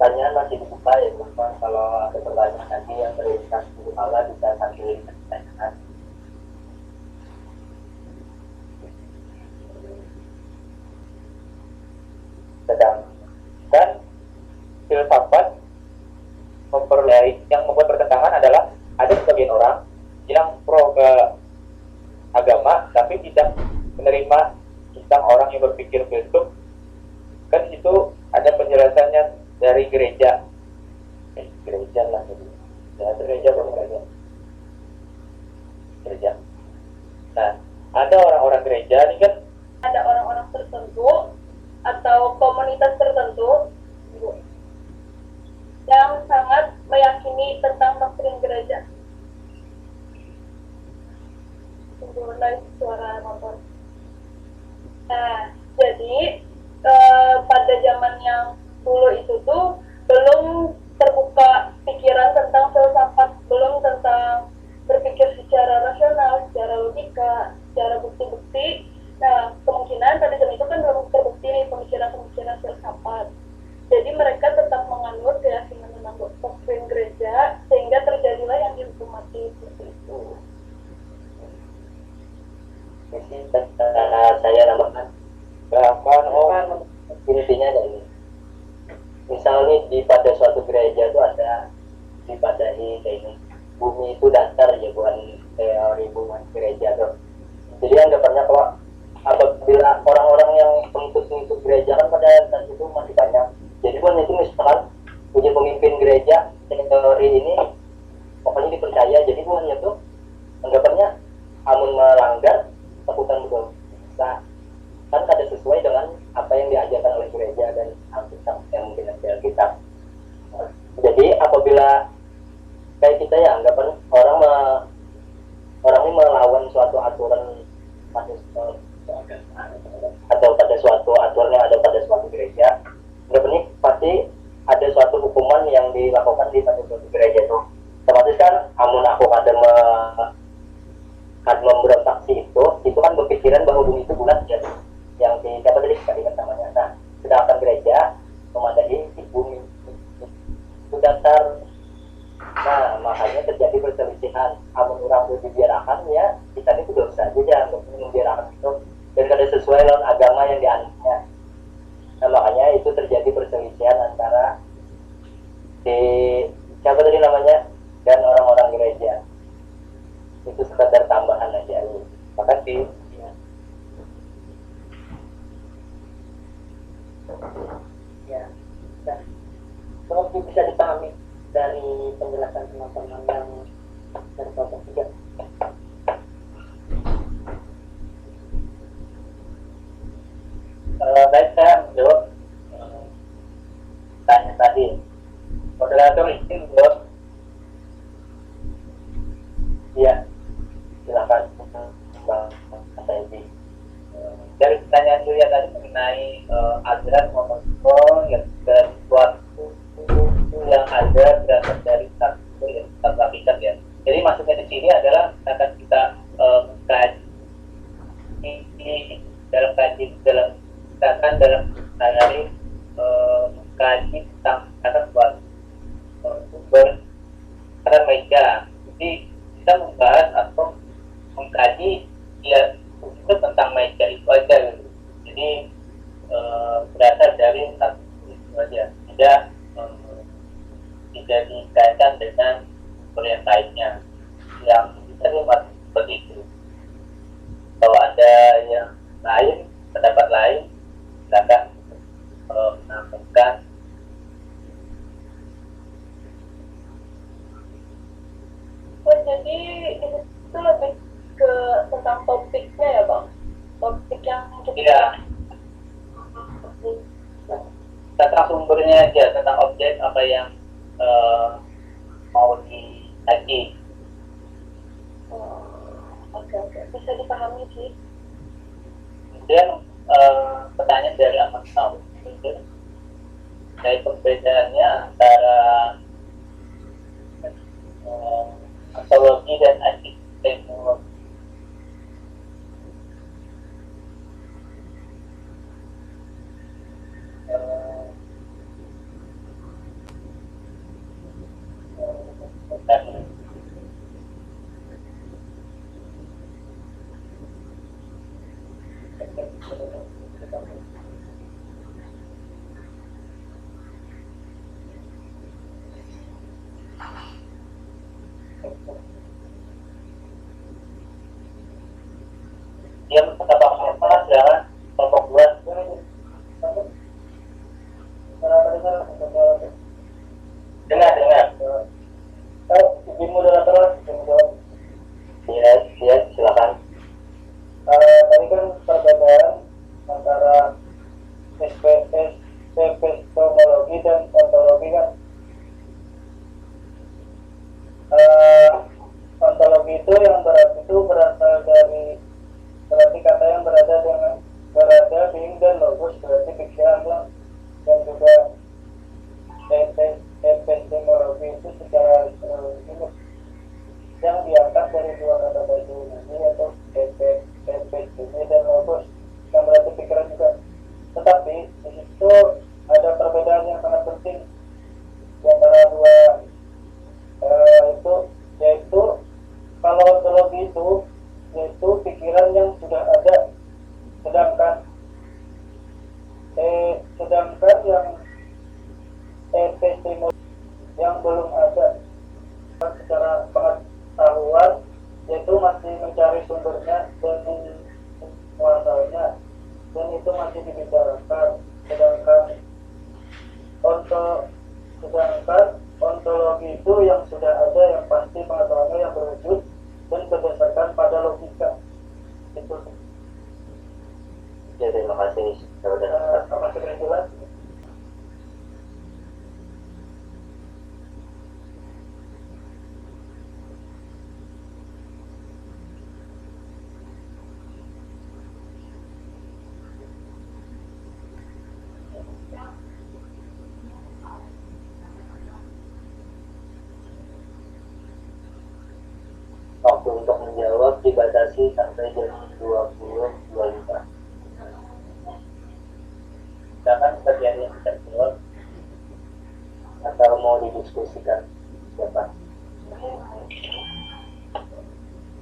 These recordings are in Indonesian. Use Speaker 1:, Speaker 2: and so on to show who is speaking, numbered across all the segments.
Speaker 1: pertanyaan masih dibuka ya teman-teman. Kalau ada pertanyaan lagi yang terlintas di kepala bisa sambil ditanyakan. Sedangkan filsafat yang membuat pertentangan adalah ada sebagian orang yang pro ke agama tapi tidak menerima tentang orang yang berpikir filsuf. Kan itu ada penjelasannya dari gereja lah gitu. Ya, gereja bukan gereja. Nah, ada orang-orang gereja ini kan
Speaker 2: ada orang-orang tertentu atau komunitas tertentu yang sangat meyakini tentang doktrin gereja. Mulai suara motor. Nah, jadi pada zaman yang dulu itu tuh belum terbuka pikiran tentang filsafat, belum tentang berpikir secara rasional, secara logika, secara bukti-bukti. Nah, kemungkinan pada zaman itu kan belum terbukti nih pemikiran-pemikiran filsafat. Jadi mereka tetap menganut keyakinan tentang doktrin gereja sehingga terjadilah yang dihukum mati seperti itu.
Speaker 1: Saya nambahkan bahkan intinya ada ini. Misalnya di pada suatu gereja itu ada dipadahi kayak ini, bumi itu datar ya, bukan teori bumi gereja tuh. Jadi anggapannya kalau apabila orang-orang yang pengikut gereja kan pada saat itu masih banyak. Jadi bukan itu misalkan punya pemimpin gereja teori ini pokoknya dipercaya. Jadi bukan itu anggapannya amun melanggar takutan berdosa kan ada sesuai dengan apa yang diajarkan oleh gereja dan Alkitab yang mungkin ada Alkitab. Jadi apabila kayak kita ya anggapan orang ini melawan suatu aturan atau pada suatu aturan yang ada pada suatu gereja, ini pasti ada suatu hukuman yang dilakukan di pada suatu gereja itu. Otomatis kan amun aku ada memberontak itu kan berpikiran bahwa bumi itu bulat ya, yang di siapa tadi kalimat namanya. Nah, sedangkan gereja memadai bumi itu datar. Nah, makanya terjadi perselisihan. Amun orang itu dibiarkan ya, kita ini sudah dosa saja untuk membiarkan itu dan kada sesuai dengan agama yang dianutnya. Nah, makanya itu terjadi perselisihan antara di siapa tadi namanya dan orang-orang gereja. Itu sekedar tambahan aja. Makasih. Ya, nah, semoga bisa dipahami dari penjelasan teman-teman yang dari kelompok 3. Baik, saya menjawab tanya tadi. Moderator izin menjawab. Iya, silakan Bang Saidi. Dari pertanyaan Julia tadi mengenai aliran monopol yang dan suatu yang ada berasal dari satu yang kita lakukan ya. Jadi maksudnya di sini adalah akan kita kaji dalam hari kaji tentang kata buat sumber kata meja. Jadi kita membahas atau mengkaji ya itu tentang meja itu aja gitu. Jadi berasal dari satu itu aja, tidak dikaitkan dengan sumber yang lainnya yang kita lihat begitu. Kalau ada yang lain, pendapat lain, silakan menambahkan.
Speaker 2: Jadi itu lebih ke tentang topiknya ya Bang, topik yang kita
Speaker 1: Tentang sumbernya aja, tentang objek apa yang mau dikaji.
Speaker 2: Oke, bisa dipahami sih.
Speaker 1: Kemudian pertanyaan dari Ahmad Tahu, dari perbedaannya antara antologi dan epistemologi. Dia menetapkan apa sedangkan kelompok dua dengar. Izin moderator, iya, iya, silakan. Tadi kan perbedaan antara epistemologi dan ontologi kan. Ontologi itu yang berasal dari berarti kata yang berada being dan logos berarti pikiran dan juga epistemologi itu secara umum yang diangkat dari dua kata bahasa Yunani yaitu episteme dan logos yang berarti pikiran juga. Tetapi di situ ada perbedaan yang sangat penting di antara dua itu, yaitu kalau ontologi itu yaitu pikiran yang sudah ada, sedangkan yang epistemologi yang belum ada secara pengetahuan, yaitu masih mencari sumbernya dan menguasainya, dan itu masih dibicarakan. Sedangkan ontologi itu yang sudah ada, yang pasti pengetahuannya yang berwujud dan berdasarkan pada logika. Itu. Ya, terima kasih saudara. Apa sudah jelas? Waktu untuk menjawab dibatasi sampai jam 20.25. Silakan bagian yang tidak jawab atau mau didiskusikan siapa?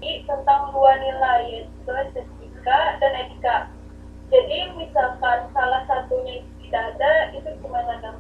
Speaker 2: Tentang dua nilai, yaitu estetika dan etika. Jadi misalkan salah satunya tidak ada, itu gimana dong?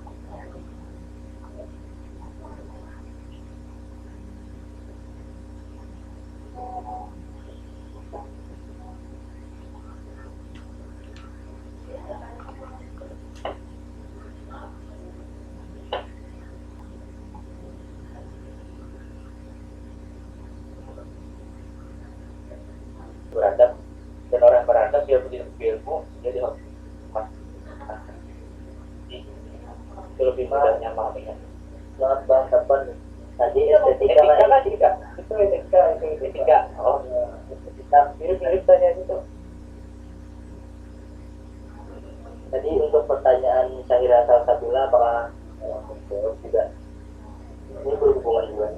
Speaker 1: Beradab, dan orang beradab dia berilmu dia dihormat. Itu lebih mudahnya memahaminya. Selamat bahas kapan? Tadi estetika itu etika. Oh, etika mirip-mirip tanya itu. Tadi untuk pertanyaan Syahira Salsabila apakah jawab juga? Ini berhubungan juga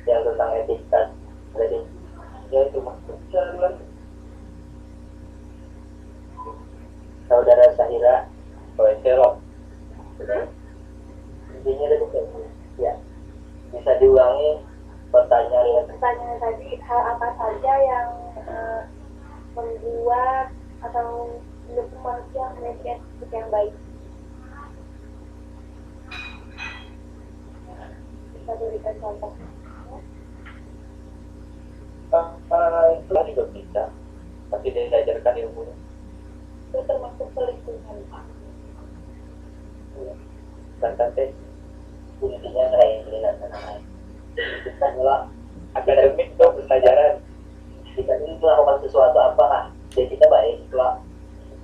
Speaker 1: yang tentang etika tadi. Ya itu maksudnya saudara Syahira Kolesterol. Intinya tadi ya bisa diulangi pertanyaan
Speaker 2: tadi, hal apa saja yang membuat atau mendukung manusia memiliki etika yang baik? Bisa berikan contoh?
Speaker 1: Itu juga bisa, tapi dia diajarkan ilmunya.
Speaker 2: Itu termasuk selingkuhan, Pak.
Speaker 1: Dan tes intinya kayak ini lain. Kita mulai akademik itu pelajaran. Kita ini melakukan sesuatu apa? Jadi kita baik. Kalau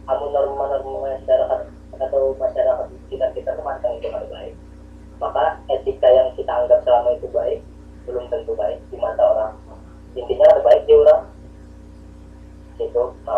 Speaker 1: kamu norma-norma masyarakat atau masyarakat sekitar kita memandang itu harus baik, maka etika yang kita anggap selama itu baik belum tentu baik di mata orang. Intinya harus baik di orang. Itu makanya